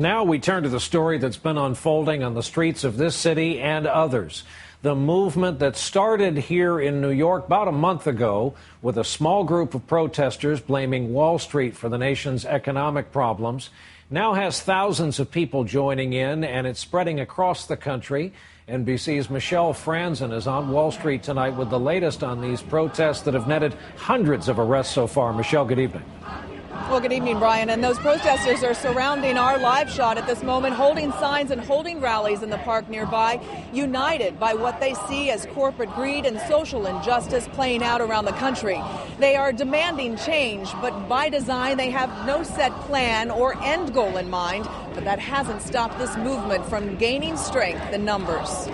Now we turn to the story that's been unfolding on the streets of this city and others. The movement that started here in New York about a month ago with a small group of protesters blaming Wall Street for the nation's economic problems now has thousands of people joining in, and it's spreading across the country. NBC's Michelle Franzen is on Wall Street tonight with the latest on these protests that have netted hundreds of arrests so far. Michelle, good evening. Well, good evening, Brian. And those protesters are surrounding our live shot at this moment, holding signs and holding rallies in the park nearby, united by what they see as corporate greed and social injustice playing out around the country. They are demanding change, but by design, they have no set plan or end goal in mind. But that hasn't stopped this movement from gaining strength in numbers.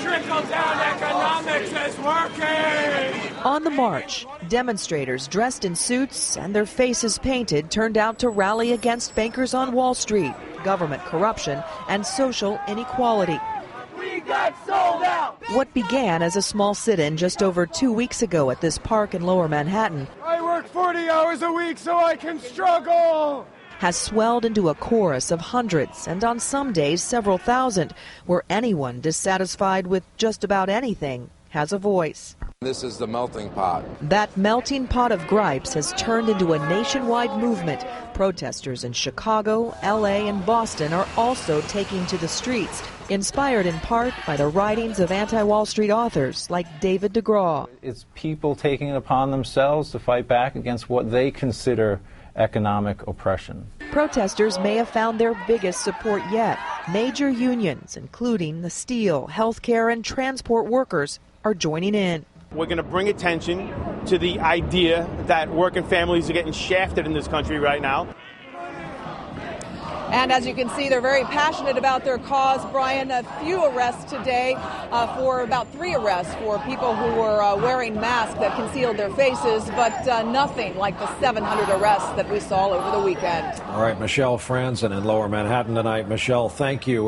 Trickle-down economics is working! On the march, demonstrators dressed in suits and their faces painted turned out to rally against bankers on Wall Street, government corruption, and social inequality. We got sold out! What began as a small sit-in just over 2 weeks ago at this park in Lower Manhattan I work 40 hours a week so I can struggle! Has swelled into a chorus of hundreds, and on some days several thousand, where anyone dissatisfied with just about anything has a voice. This is the melting pot. That melting pot of gripes has turned into a nationwide movement. Protesters in Chicago, LA, and Boston are also taking to the streets, inspired in part by the writings of anti-Wall Street authors like David DeGraw. It's people taking it upon themselves to fight back against what they consider economic oppression. Protesters may have found their biggest support yet. Major unions, including the steel, healthcare, and transport workers, are joining in. We're going to bring attention to the idea that working families are getting shafted in this country right now. And as you can see, they're very passionate about their cause. Brian, a few arrests today, for about 3 arrests for people who were wearing masks that concealed their faces, but nothing like the 700 arrests that we saw over the weekend. All right, Michelle Franzen in Lower Manhattan tonight. Michelle, thank you.